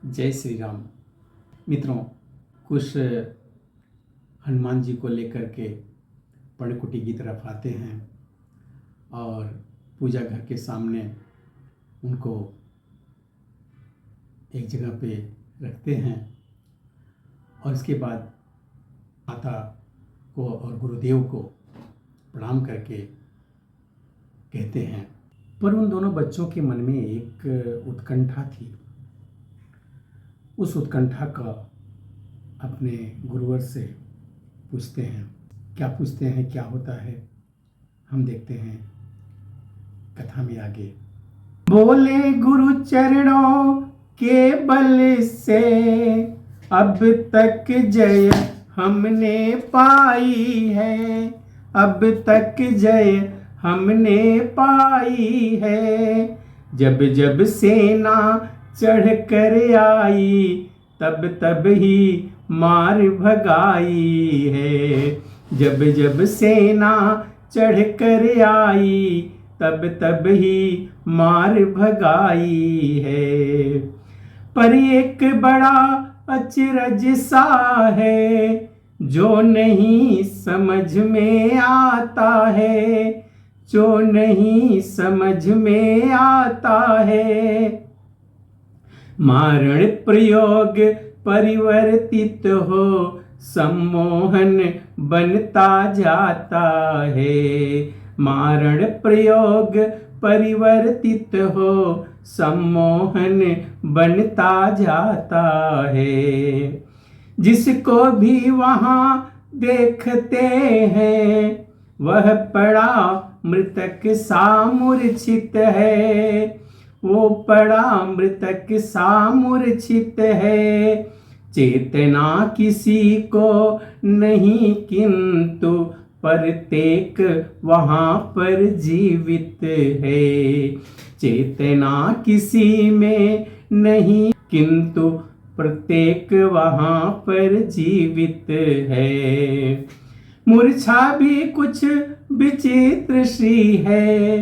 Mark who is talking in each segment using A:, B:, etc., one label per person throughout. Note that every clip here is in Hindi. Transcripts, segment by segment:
A: जय श्री राम। मित्रों, कुछ हनुमान जी को लेकर के पर्णकुटी की तरफ आते हैं और पूजा घर के सामने उनको एक जगह पे रखते हैं और इसके बाद माता को और गुरुदेव को प्रणाम करके कहते हैं। पर उन दोनों बच्चों के मन में एक उत्कंठा थी। उस उत्कंठा का अपने गुरुवर से पूछते हैं। क्या पूछते हैं, क्या होता है, हम देखते हैं कथा में आगे। बोले गुरु चरणों के बल से अब तक जय हमने पाई है, अब तक जय हमने पाई है। जब जब सेना चढ़ कर आई तब तब ही मार भगाई है। जब जब सेना चढ़ कर आई तब तब ही मार भगाई है। पर एक बड़ा अचरज सा है जो नहीं समझ में आता है, जो नहीं समझ में आता है। मारण प्रयोग परिवर्तित हो सम्मोहन बनता जाता है। मारण प्रयोग परिवर्तित हो सम्मोहन बनता जाता है। जिसको भी वहाँ देखते हैं वह पड़ा मृतक सा मूर्छित है, वो पड़ा मृतक सा मूर्छित है। चेतना किसी को नहीं किंतु प्रत्येक वहाँ पर जीवित है। चेतना किसी में नहीं किंतु प्रत्येक वहाँ पर जीवित है। मूर्छा भी कुछ विचित्र सी है,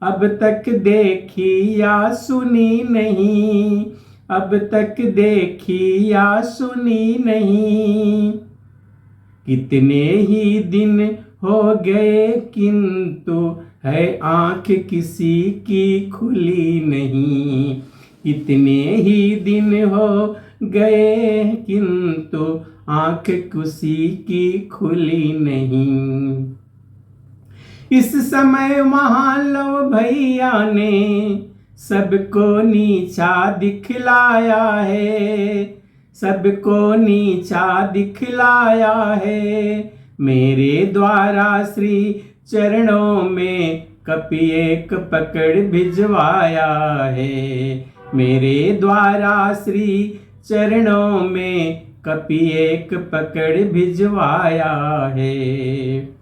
A: अब तक देखी या सुनी नहीं, अब तक देखी या सुनी नहीं। कितने ही दिन हो गए किंतु है आँख किसी की खुली नहीं। कितने ही दिन हो गए किंतु आँख किसी की खुली नहीं। इस समय महालव भैया ने सबको नीचा दिखलाया है, सबको नीचा दिखलाया है। मेरे द्वारा श्री चरणों में कपि एक पकड़ भिजवाया है। मेरे द्वारा श्री चरणों में कपि एक पकड़ भिजवाया है।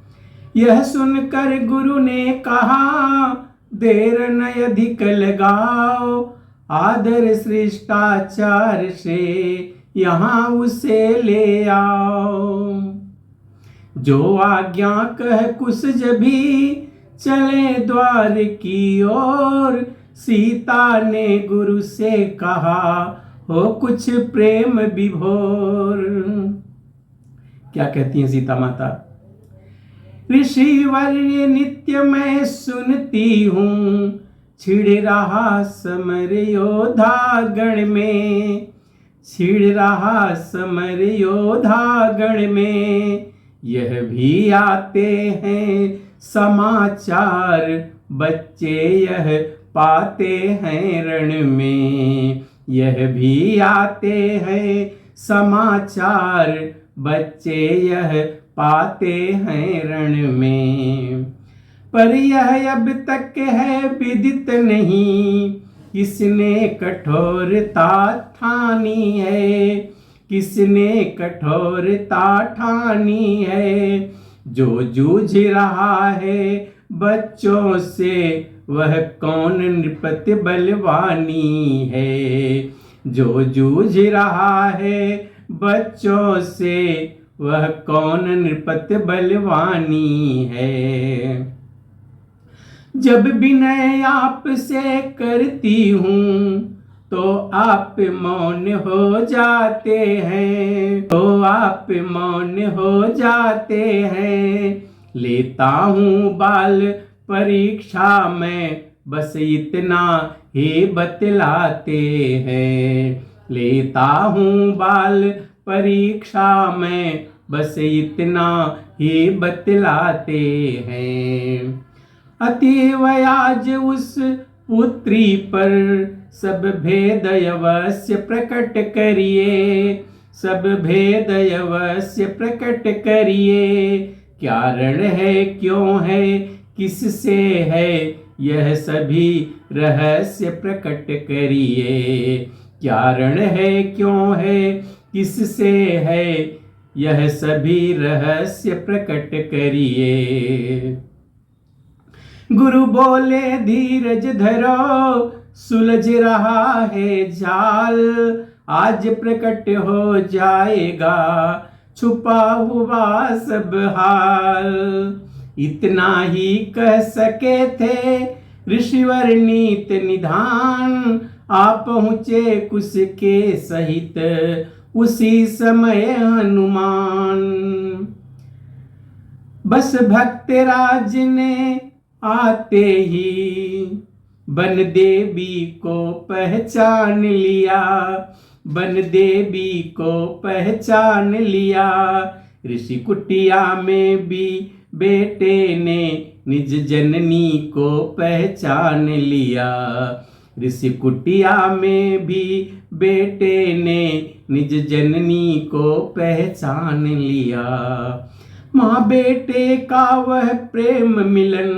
A: यह सुनकर गुरु ने कहा देर न अधिक लगाओ, आदर शिष्टाचार से यहाँ उसे ले आओ। जो आज्ञा कह कुछ भी चले द्वार की ओर। सीता ने गुरु से कहा हो कुछ प्रेम विभोर। क्या कहती हैं सीता माता? ऋषिवर्य नित्य मैं सुनती हूँ, छिड़ रहा समर योधा गण में, छिड़ रहा समर योधा गण में। यह भी आते हैं समाचार, बच्चे यह पाते हैं रण में। यह भी आते हैं समाचार, बच्चे यह पाते हैं रण में। पर यह अब तक है विदित नहीं, किसने कठोरता ठानी है, किसने कठोरता ठानी है। जो जूझ रहा है बच्चों से वह कौन नृपति बलवानी है। जो जूझ रहा है बच्चों से वह कौन नृपति बलवानी है। जब विनय आप से करती हूँ तो आप मौन हो जाते हैं, तो आप मौन हो जाते हैं। लेता हूँ बाल परीक्षा में, बस इतना ही बतलाते हैं। लेता हूँ बाल परीक्षा में, बस इतना ही बतलाते हैं। अतीव आज उस पुत्री पर सब भेद अवश्य प्रकट करिए, सब भेद अवश्य प्रकट करिए। क्या रण है, क्यों है, किससे है, यह सभी रहस्य प्रकट करिए। क्या रण है, क्यों है, किससे है, यह सभी रहस्य प्रकट करिए। गुरु बोले धीरज धरो, सुलझ रहा है जाल, आज प्रकट हो जाएगा छुपा हुआ सब हाल। इतना ही कह सके थे ऋषिवर नीत निधान, आ पहुँचे कुश के सहित उसी समय हनुमान। बस भक्तराज ने आते ही बन देवी को पहचान लिया, बन देवी को पहचान लिया। ऋषि कुटिया में भी बेटे ने निज जननी को पहचान लिया, ऋषि कुटिया में भी बेटे ने निज जननी को पहचान लिया। माँ बेटे का वह प्रेम मिलन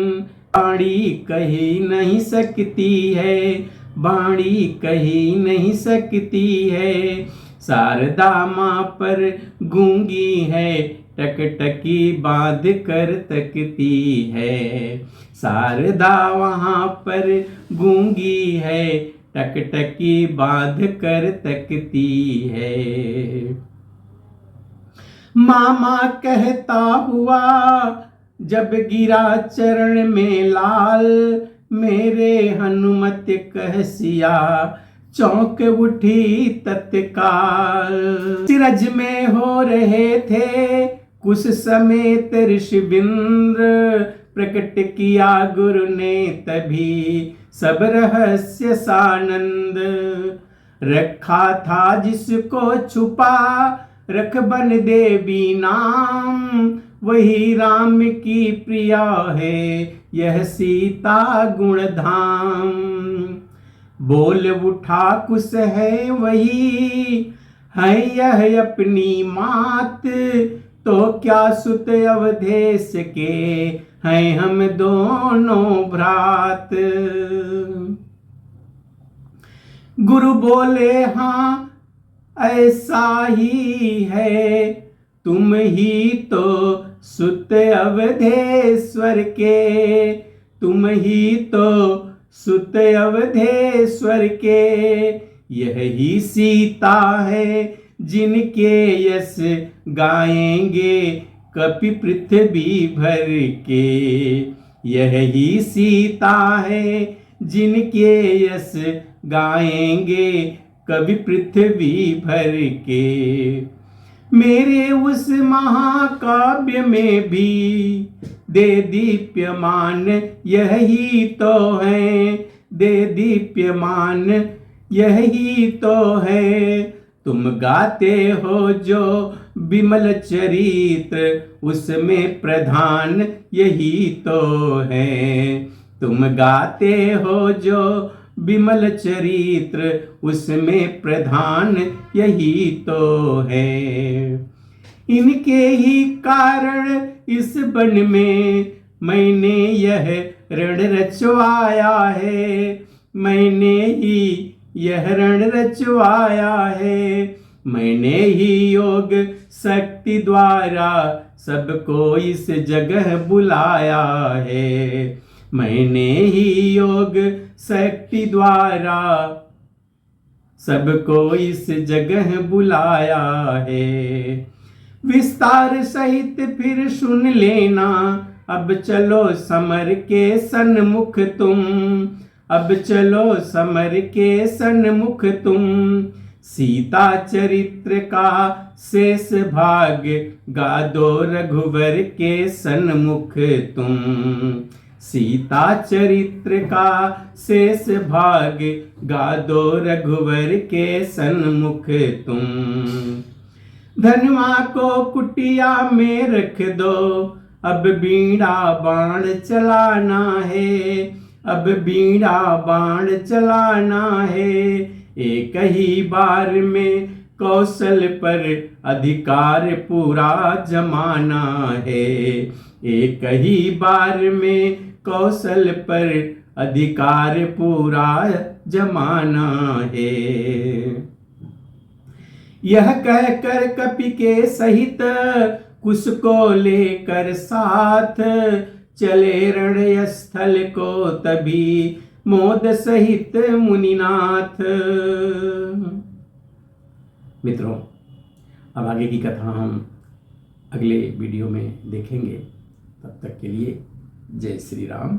A: बाणी कही नहीं सकती है, बाणी कही नहीं सकती है। शारदा माँ पर गूंगी है, टकटकी बांध कर तकती है। शारदा वहाँ पर गूंगी है, टकटकी बांध कर तकती है। मामा कहता हुआ जब गिरा चरण में लाल, मेरे हनुमत कह सिया चौंक उठी तत्काल। सिरज में हो रहे थे कुश समेत ऋषिविंद्र, प्रकट किया गुरु ने तभी सब रहस्य सानंद। रखा था जिसको छुपा रख बन देवी नाम, वही राम की प्रिया है यह सीता गुणधाम। बोल उठा कुश है वही है यह अपनी मात, तो क्या सुत अवधेश के हैं हम दोनों भ्रात। गुरु बोले हाँ ऐसा ही है, तुम ही तो सुत अवधेश्वर के, तुम ही तो सुत अवधेश्वर के। यही सीता है जिनके यश गाएंगे कपि पृथ्वी भर के। यही सीता है जिनके यश गाएंगे कवि पृथ्वी भर के। मेरे उस महाकाव्य में भी दे दीप्यमान यही तो है, दे दीप्यमान यही तो है। तुम गाते हो जो विमल चरित्र उसमें प्रधान यही तो है। तुम गाते हो जो विमल चरित्र उसमें प्रधान यही तो है। इनके ही कारण इस वन में मैंने यह रण रचवाया है, मैंने ही यह रण रचवाया है। मैंने ही योग शक्ति द्वारा सबको इस जगह बुलाया है, मैंने ही योग शक्ति द्वारा सबको इस जगह बुलाया है। विस्तार सहित फिर सुन लेना, अब चलो समर के सन्मुख तुम। अब चलो समर के सन्मुख तुम, सीता चरित्र का शेष भाग गा दो रघुवर के सन्मुख तुम, सीता चरित्र का शेष भाग गा दो रघुवर के सन्मुख तुम। धनुआ को कुटिया में रख दो, अब बीड़ा बाण चलाना है, अब बीड़ा बाण चलाना है, एक ही बार में कौशल पर अधिकार पूरा जमाना है, एक ही बार में कौशल पर अधिकार पूरा जमाना है। यह कहकर कपि के सहित कुश को लेकर साथ, चले रणस्थल को तभी मोद सहित मुनिनाथ। मित्रों, अब आगे की कथा हम अगले वीडियो में देखेंगे। तब तक के लिए जय श्री राम।